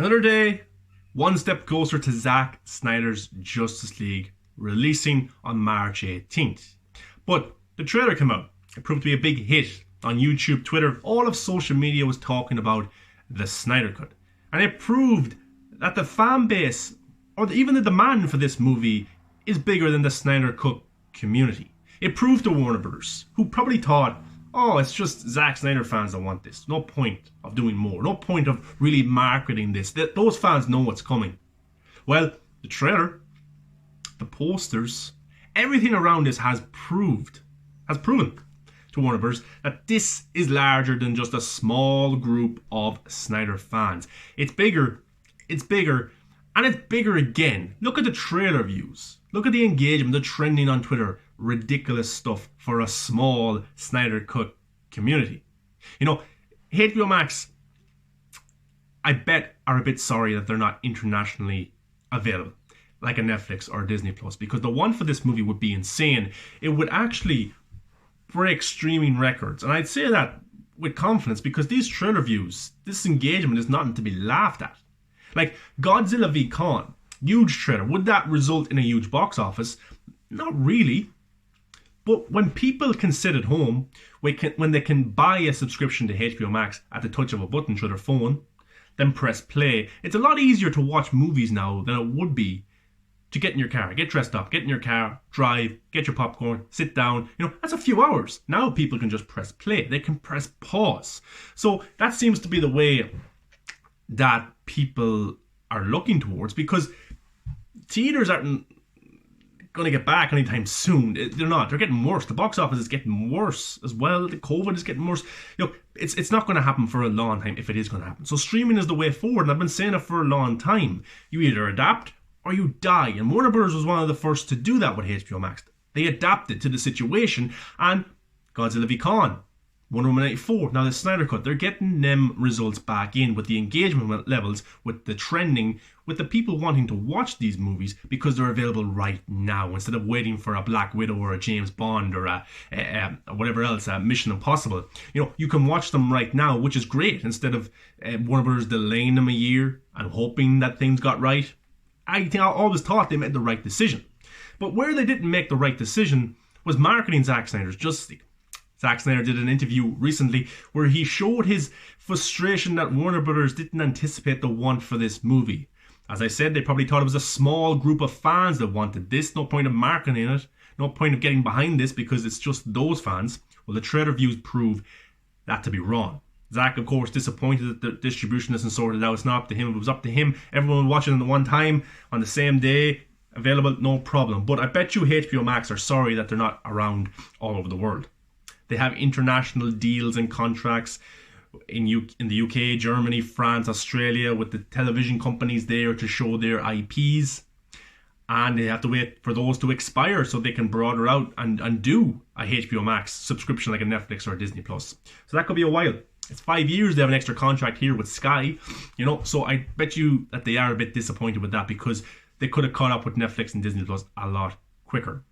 Another day, one step closer to Zack Snyder's Justice League releasing on March 18th. But the trailer came out. It proved to be a big hit on YouTube, Twitter. All of social media was talking about the Snyder Cut. And it proved that the fan base, or even the demand for this movie, is bigger than the Snyder Cut community. It proved to Warner Brothers, who probably thought, oh, it's just Zack Snyder fans that want this. No point of doing more. No point of really marketing this. Those fans know what's coming. Well, the trailer, the posters, everything around this has proven to Warner Bros. That this is larger than just a small group of Snyder fans. It's bigger, and it's bigger again. Look at the trailer views. Look at the engagement, the trending on Twitter. Ridiculous stuff for a small Snyder Cut community. You know, HBOMAX, I bet, are a bit sorry that they're not internationally available, like a Netflix or Disney Plus, because the one for this movie would be insane. It would actually break streaming records, and I'd say that with confidence because these trailer views, this engagement is nothing to be laughed at. Like Godzilla v Kong, huge trailer. Would that result in a huge box office? Not really. But when people can sit at home, when they can buy a subscription to HBO Max at the touch of a button through their phone, then press play, it's a lot easier to watch movies now than it would be to get in your car, get dressed up, get in your car, drive, get your popcorn, sit down. You know, that's a few hours. Now people can just press play. They can press pause. So that seems to be the way that people are looking towards, because theaters aren't going to get back anytime soon. They're not. They're getting worse. The box office is getting worse as well. The COVID is getting worse. You know, it's not going to happen for a long time if it is going to happen. So streaming is the way forward, and I've been saying it for a long time. You either adapt or you die. And Warner Bros. Was one of the first to do that with HBO Max. They adapted to the situation, and Godzilla v Kong, Wonder Woman 84, now the Snyder Cut, they're getting them results back in with the engagement levels, with the trending, with the people wanting to watch these movies because they're available right now instead of waiting for a Black Widow or a James Bond or a whatever else, a Mission Impossible. You know, you can watch them right now, which is great, instead of Warner Bros. Delaying them a year and hoping that things got right. I always thought they made the right decision. But where they didn't make the right decision was marketing Zack Snyder's Justice League. Zack Snyder did an interview recently where he showed his frustration that Warner Brothers didn't anticipate the want for this movie. As I said, they probably thought it was a small group of fans that wanted this. No point of marketing it. No point of getting behind this because it's just those fans. Well, the trailer views prove that to be wrong. Zack, of course, disappointed that the distribution isn't sorted out. It's not up to him. If it was up to him, everyone would watch it at one time on the same day. Available, no problem. But I bet you HBO Max are sorry that they're not around all over the world. They have international deals and contracts in the UK, Germany, France, Australia, with the television companies there to show their IPs. And they have to wait for those to expire so they can broaden out and do a HBO Max subscription like a Netflix or a Disney Plus. So that could be a while. It's 5 years they have an extra contract here with Sky, you know. So I bet you that they are a bit disappointed with that because they could have caught up with Netflix and Disney Plus a lot quicker.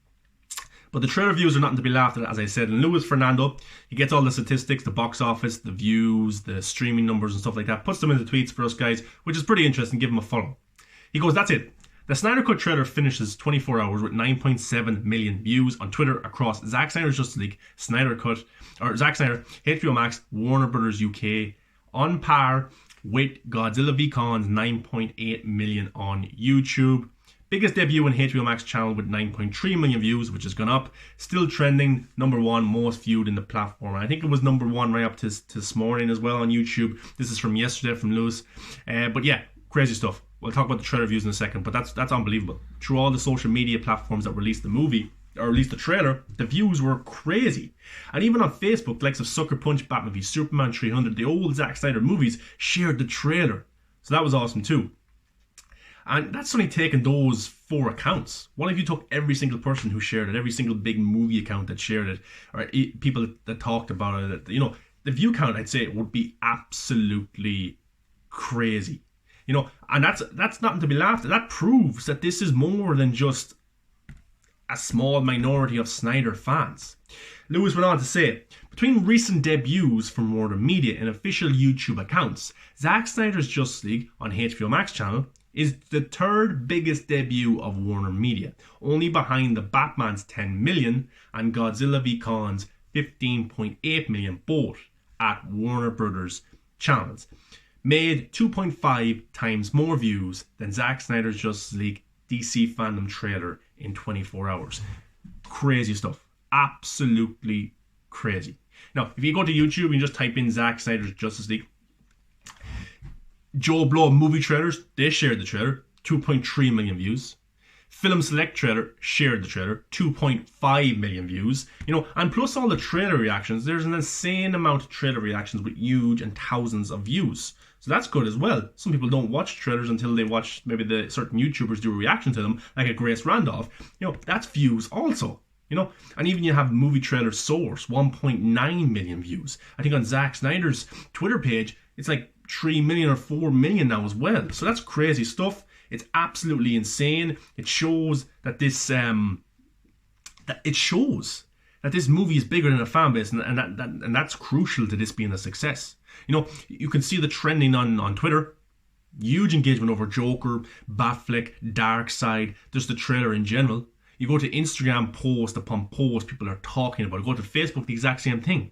But the trailer views are nothing to be laughed at, as I said. And Luis Fernando, he gets all the statistics, the box office, the views, the streaming numbers and stuff like that, puts them in the tweets for us guys, which is pretty interesting. Give him a follow. He goes, that's it. The Snyder Cut trailer finishes 24 hours with 9.7 million views on Twitter across Zack Snyder's Justice League, Snyder Cut, or Zack Snyder, HBO Max, Warner Brothers UK, on par with Godzilla v Kong's 9.8 million on YouTube. Biggest debut on HBO Max channel with 9.3 million views, which has gone up. Still trending, number one most viewed in the platform. I think it was number one right up to this morning as well on YouTube. This is from yesterday from Lewis. But yeah, crazy stuff. We'll talk about the trailer views in a second, but that's unbelievable. Through all the social media platforms that released the movie, or released the trailer, the views were crazy. And even on Facebook, the likes of Sucker Punch, Batman v Superman 300, the old Zack Snyder movies, shared the trailer. So that was awesome too. And that's only taken those 4 accounts. What if you took every single person who shared it, every single big movie account that shared it, or people that talked about it? You know, the view count, I'd say, would be absolutely crazy. You know, and that's nothing to be laughed at. That proves that this is more than just a small minority of Snyder fans. Lewis went on to say, between recent debuts from Warner Media and official YouTube accounts, Zack Snyder's Justice League on HBOMAX channel is the third biggest debut of Warner Media, only behind the Batman's 10 million and Godzilla v Kong's 15.8 million, both at Warner Brothers channels. Made 2.5 times more views than Zack Snyder's Justice League DC fandom trailer in 24 hours. Crazy stuff. Absolutely crazy. Now, if you go to YouTube and just type in Zack Snyder's Justice League, Joe Blow movie trailers, they shared the trailer, 2.3 million views. Film Select trailer shared the trailer, 2.5 million views. And plus all the trailer reactions, there's an insane amount of trailer reactions with huge and thousands of views. So that's good as well. Some people don't watch trailers until they watch maybe the certain YouTubers do a reaction to them, like a Grace Randolph. That's views also. And even you have movie trailer source, 1.9 million views. I think on Zack Snyder's Twitter page, it's like 3 million or 4 million now as well. So that's crazy stuff. It's absolutely insane. It shows that this movie is bigger than a fan base, and that's crucial to this being a success. You can see the trending on Twitter. Huge engagement over Joker, Batfleck, Darkseid, just the trailer in general. You go to Instagram, post upon post, people are talking about it. Go to Facebook, the exact same thing.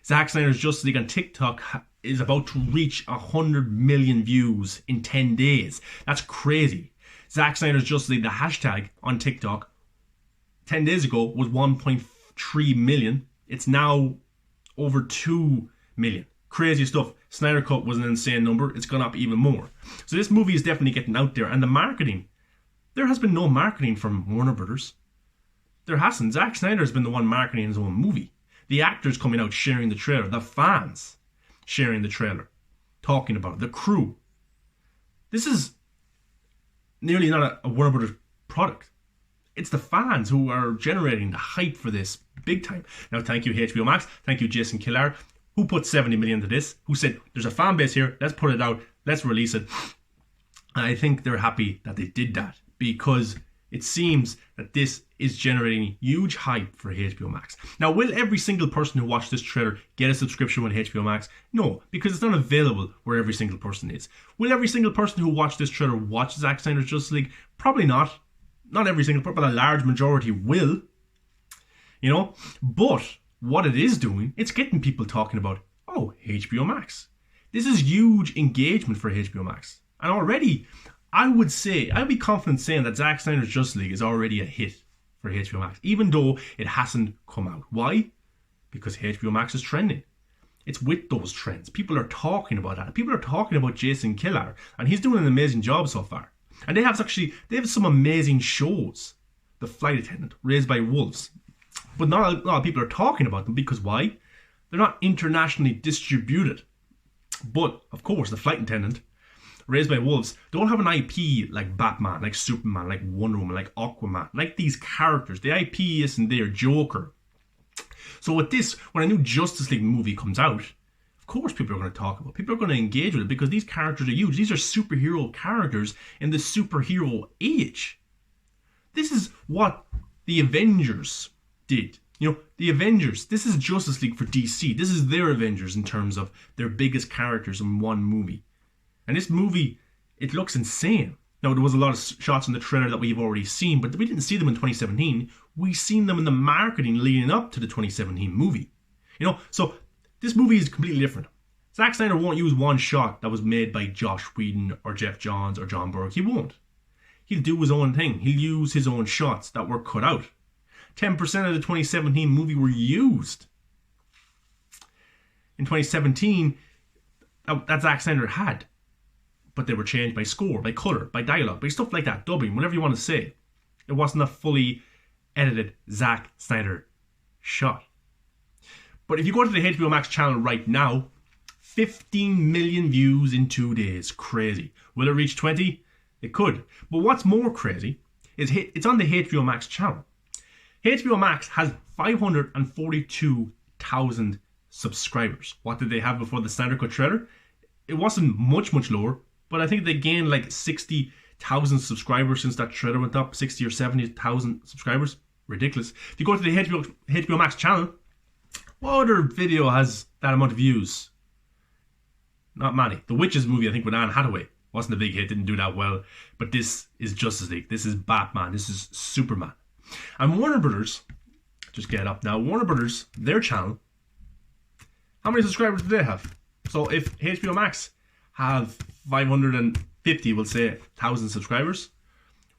Zack Snyder's Justice League on TikTok is about to reach 100 million views in 10 days. That's crazy. Zack Snyder's Justice League, the hashtag on TikTok, 10 days ago was 1.3 million. It's now over 2 million. Crazy stuff. Snyder Cut was an insane number. It's gone up even more. So this movie is definitely getting out there. And the marketing, there has been no marketing from Warner Brothers. There hasn't. Zack Snyder has been the one marketing his own movie. The actors coming out sharing the trailer. The fans sharing the trailer. Talking about it. The crew. This is nearly not a Warner Brothers product. It's the fans who are generating the hype for this big time. Now, thank you HBO Max. Thank you Jason Kilar, who put 70 million into this. Who said, there's a fan base here. Let's put it out. Let's release it. And I think they're happy that they did that, because it seems that this is generating huge hype for HBO Max. Now, will every single person who watched this trailer get a subscription with HBO Max? No, because it's not available where every single person is. Will every single person who watched this trailer watch Zack Snyder's Justice League? Probably not. Not every single person, but a large majority will. But what it is doing, it's getting people talking about, oh, HBO Max. This is huge engagement for HBO Max. And already, I'd be confident saying that Zack Snyder's Justice League is already a hit for HBO Max, even though it hasn't come out. Why? Because HBO Max is trending. It's with those trends. People are talking about that. People are talking about Jason Kilar, and he's doing an amazing job so far. And they have some amazing shows. The Flight Attendant, Raised by Wolves. But not a lot of people are talking about them, because why? They're not internationally distributed. But, of course, The Flight Attendant, Raised by Wolves, don't have an IP like Batman, like Superman, like Wonder Woman, like Aquaman, like these characters. The IP isn't there. Joker. So with this, when a new Justice League movie comes out, of course people are going to talk about it. People are going to engage with it, because these characters are huge. These are superhero characters in the superhero age. This is what the Avengers did. The Avengers, this is Justice League for DC. This is their Avengers in terms of their biggest characters in one movie. And this movie, it looks insane. Now, there was a lot of shots in the trailer that we've already seen, but we didn't see them in 2017. We seen them in the marketing leading up to the 2017 movie. So this movie is completely different. Zack Snyder won't use one shot that was made by Joss Whedon or Jeff Johns or John Burke. He won't. He'll do his own thing. He'll use his own shots that were cut out. 10% of the 2017 movie were used. In 2017, that Zack Snyder had. But they were changed by score, by colour, by dialogue, by stuff like that, dubbing, whatever you want to say. It wasn't a fully edited Zack Snyder shot. But if you go to the HBO Max channel right now, 15 million views in 2 days. Crazy. Will it reach 20? It could. But what's more crazy is it's on the HBO Max channel. HBO Max has 542,000 subscribers. What did they have before the Snyder Cut trailer? It wasn't much lower, but I think they gained like 60,000 subscribers since that trailer went up, 60 or 70,000 subscribers. ridiculous. If you go to the HBO Max channel, what other video has that amount of views? Not many. The Witches movie, I think, with Anne Hathaway, wasn't a big hit, didn't do that well. But this is Justice League. This is Batman. This is Superman. And Warner Brothers, just get it up now, Warner Brothers, their channel, how many subscribers do they have? So if HBO Max have 550, we'll say, 1,000 subscribers,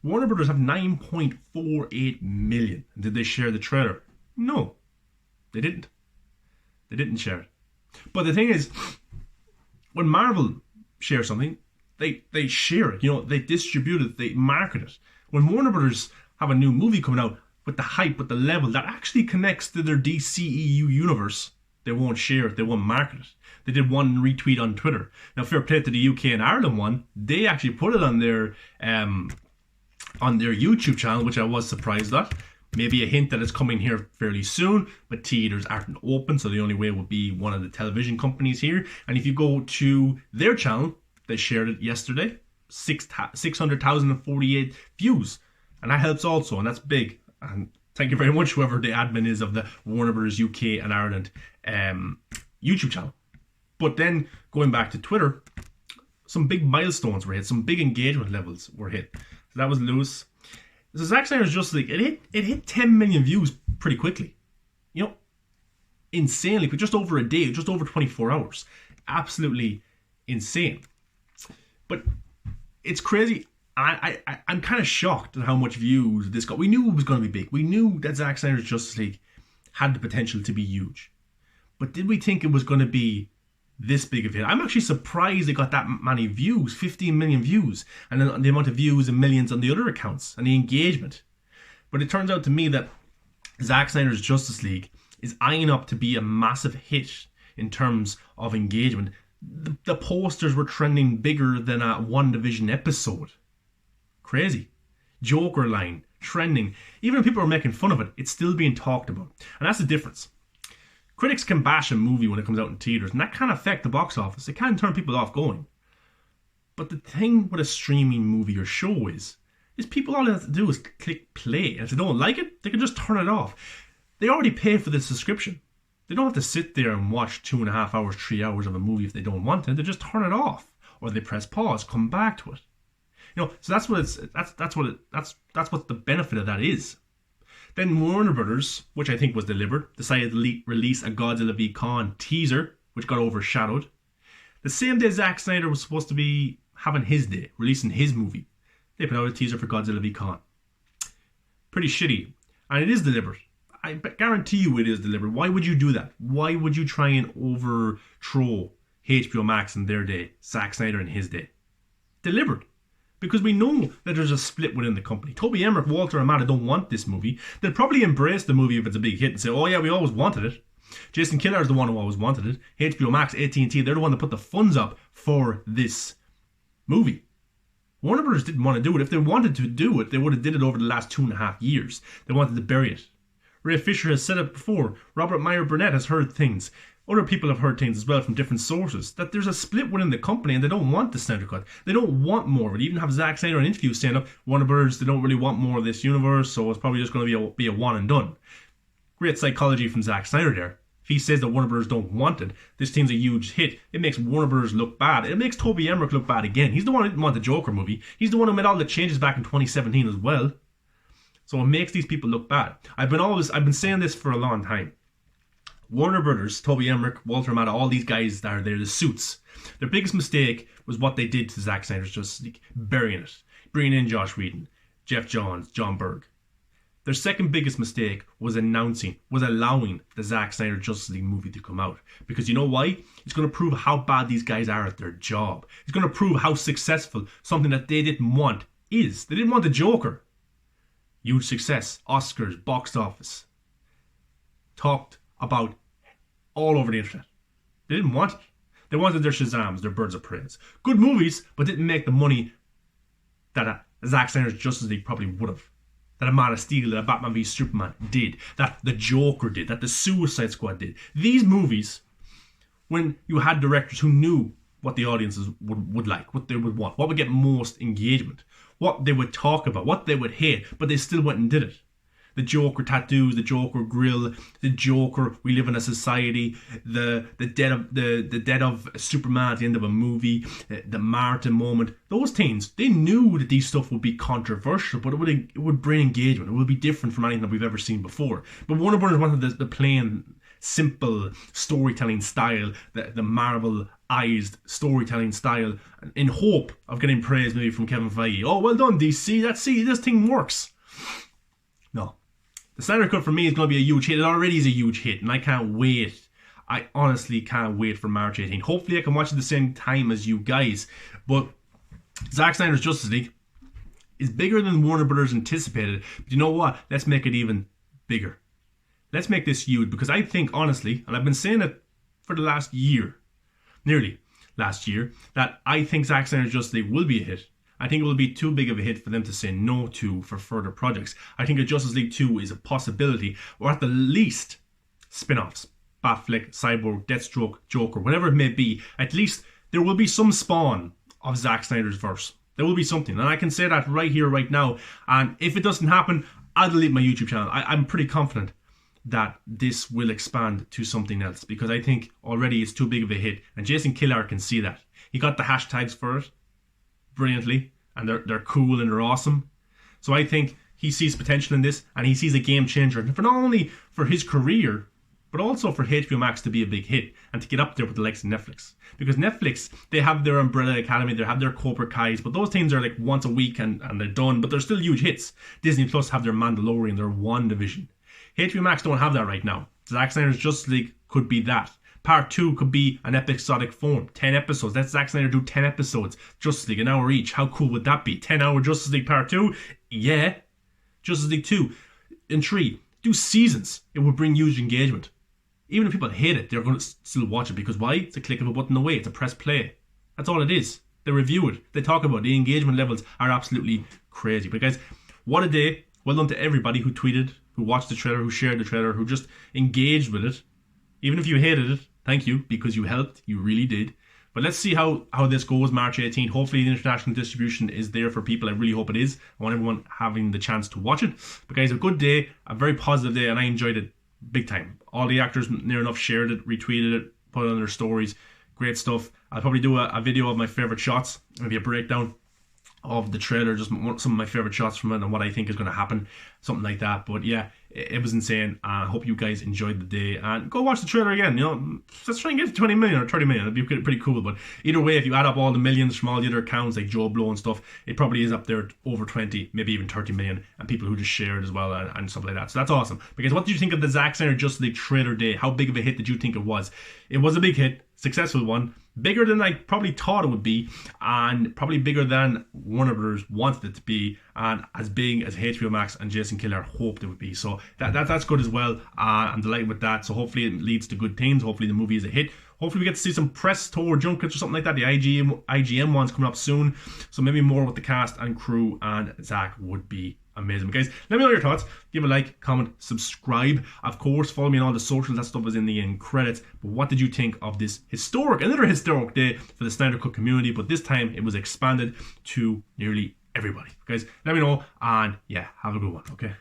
Warner Brothers have 9.48 million. Did they share the trailer? No, they didn't. They didn't share it. But the thing is, when Marvel shares something, they share it. You know, they distribute it, they market it. When Warner Brothers have a new movie coming out with the hype, with the level that actually connects to their DCEU universe, they won't share it, they won't market it. They did one retweet on Twitter. Now, fair play to the UK and Ireland one. They actually put it on their YouTube channel, which I was surprised at. Maybe a hint that it's coming here fairly soon, but theaters aren't open, so the only way would be one of the television companies here. And if you go to their channel, they shared it yesterday, 600,048 views. And that helps also, and that's big. And thank you very much, whoever the admin is of the Warner Brothers UK and Ireland YouTube channel. But then, going back to Twitter, some big milestones were hit, some big engagement levels were hit. So that was loose. So Zack Snyder's Justice League, it hit 10 million views pretty quickly. You know, insanely, but just over a day, just over 24 hours. Absolutely insane. But it's crazy. I'm kind of shocked at how much views this got. We knew it was going to be big. We knew that Zack Snyder's Justice League had the potential to be huge. But did we think it was going to be this big of a hit? I'm actually surprised it got that many views, 15 million views, and then the amount of views and millions on the other accounts and the engagement. But it turns out to me that Zack Snyder's Justice League is eyeing up to be a massive hit in terms of engagement. The posters were trending bigger than a WandaVision episode. Crazy. Joker line, trending. Even if people are making fun of it, it's still being talked about. And that's the difference. Critics can bash a movie when it comes out in theaters, and that can affect the box office. It can turn people off going. But the thing with a streaming movie or show is people, all they have to do is click play. And if they don't like it, they can just turn it off. They already pay for the subscription. They don't have to sit there and watch 2.5 hours, 3 hours of a movie if they don't want it. They just turn it off, or they press pause, come back to it. You know, so that's what the benefit of that is. Then Warner Brothers, which I think was deliberate, decided to release a Godzilla v Kong teaser, which got overshadowed. The same day Zack Snyder was supposed to be having his day, releasing his movie, they put out a teaser for Godzilla v Kong. Pretty shitty. And it is deliberate. I guarantee you it is deliberate. Why would you do that? Why would you try and overthrow HBO Max in their day, Zack Snyder in his day? Deliberate. Because we know that there's a split within the company. Toby Emmerich, Walter and Amada don't want this movie. They'll probably embrace the movie if it's a big hit and say, oh yeah, we always wanted it. Jason Kilar is the one who always wanted it. HBO Max, AT&T, they're the one that put the funds up for this movie. Warner Brothers didn't want to do it. If they wanted to do it, they would have did it over the last 2.5 years. They wanted to bury it. Ray Fisher has said it before. Robert Meyer Burnett has heard things. Other people have heard things as well from different sources, that there's a split within the company and they don't want the Snyder Cut. They don't want more of it. Even have Zack Snyder in interviews saying, up, Warner Brothers, they don't really want more of this universe, so it's probably just going to be a one and done. Great psychology from Zack Snyder there. If he says that Warner Brothers don't want it, this thing's a huge hit, it makes Warner Brothers look bad. It makes Toby Emmerich look bad again. He's the one who didn't want the Joker movie. He's the one who made all the changes back in 2017 as well. So it makes these people look bad. I've been saying this for a long time. Warner Brothers, Toby Emmerich, Walter Amada, all these guys that are there, the suits. Their biggest mistake was what they did to Zack Snyder's Justice League, burying it, bringing in Josh Whedon, Jeff Johns, John Berg. Their second biggest mistake was allowing the Zack Snyder Justice League movie to come out. Because you know why? It's going to prove how bad these guys are at their job. It's going to prove how successful something that they didn't want is. They didn't want the Joker. Huge success, Oscars, box office. Talked about all over the internet. They didn't want it. They wanted their Shazams, their Birds of Prey. Good movies, but didn't make the money that Zack Snyder's Justice League probably would have. That a Man of Steel, that a Batman v Superman did. That the Joker did. That the Suicide Squad did. These movies, when you had directors who knew what the audiences would like, what they would want, what would get most engagement, what they would talk about, what they would hate, but they still went and did it. the Joker tattoos, the Joker grill, the Joker, we live in a society, the death of Superman at the end of a movie, the Martin moment, those things, they knew that these stuff would be controversial, but it would bring engagement. It would be different from anything that we've ever seen before. But Warner Brothers wanted the plain, simple storytelling style, the marble-eyed storytelling style, in hope of getting praise maybe from Kevin Feige. Oh, well done, DC. This thing works. No. The Snyder Cut for me is going to be a huge hit. It already is a huge hit, and I can't wait. I honestly can't wait for March 18th. Hopefully I can watch it at the same time as you guys. But Zack Snyder's Justice League is bigger than Warner Brothers anticipated. But you know what? Let's make it even bigger. Let's make this huge, because I think, honestly, and I've been saying it for the last year, nearly last year, that I think Zack Snyder's Justice League will be a hit. I think it will be too big of a hit for them to say no to for further projects. I think a Justice League 2 is a possibility, or at the least, spin-offs. Batfleck, Cyborg, Deathstroke, Joker, whatever it may be. At least there will be some spawn of Zack Snyder's verse. There will be something, and I can say that right here, right now. And if it doesn't happen, I'll delete my YouTube channel. I'm pretty confident that this will expand to something else, because I think already it's too big of a hit, and Jason Kilar can see that. He got the hashtags for it brilliantly, and they're cool and they're awesome. So I think he sees potential in this, and he sees a game changer, and for not only for his career, but also for HBOMAX to be a big hit and to get up there with the likes of Netflix. Because Netflix, they have their Umbrella Academy, they have their Cobra Kai's, but those things are like once a week and they're done, but they're still huge hits. Disney Plus have their Mandalorian, their WandaVision. HBO don't have that right now. Zack Snyder's Justice League could be that. Part 2 could be an episodic form. 10 episodes. Let Zack Snyder do 10 episodes. Justice League, an hour each. How cool would that be? 10-hour Justice League Part 2? Yeah. Justice League 2 and 3. Do seasons. It would bring huge engagement. Even if people hate it, they're going to still watch it. Because why? It's a click of a button away. It's a press play. That's all it is. They review it. They talk about it. The engagement levels are absolutely crazy. But guys, what a day. Well done to everybody who tweeted, who watched the trailer, who shared the trailer, who just engaged with it. Even if you hated it, thank you, because you helped. You really did. But let's see how this goes March 18th. Hopefully the international distribution is there for people. I really hope it is. I want everyone having the chance to watch it. But guys, a good day, a very positive day, and I enjoyed it big time. All the actors near enough shared it, retweeted it, put it on their stories. Great stuff. I'll probably do a video of my favourite shots, maybe a breakdown of the trailer, just some of my favorite shots from it and what I think is going to happen, something like that. But yeah, it was insane. I hope you guys enjoyed the day, and go watch the trailer again. You know, let's try and get to 20 million or 30 million. It'd be pretty cool. But either way, if you add up all the millions from all the other accounts like Joe Blow and stuff, it probably is up there over 20, maybe even 30 million, and people who just shared as well and stuff like that. So that's awesome. Because what did you think of the Zack Snyder Justice League trailer day? How big of a hit did you think it was? It was a big hit, successful one. Bigger than I probably thought it would be, and probably bigger than Warner Brothers wanted it to be, and as big as HBO Max and Jason Kilar hoped it would be. So that's good as well. I'm delighted with that. So hopefully it leads to good things. Hopefully the movie is a hit. Hopefully we get to see some press tour junkets or something like that. The IGM one's coming up soon. So maybe more with the cast and crew and Zack would be amazing. But guys, let me know your thoughts. Give a like, comment, subscribe. Of course, follow me on all the socials. That stuff is in the end credits. But what did you think of this another historic day for the Snyder Cut community? But this time it was expanded to nearly everybody. Guys, let me know. And yeah, have a good one. Okay.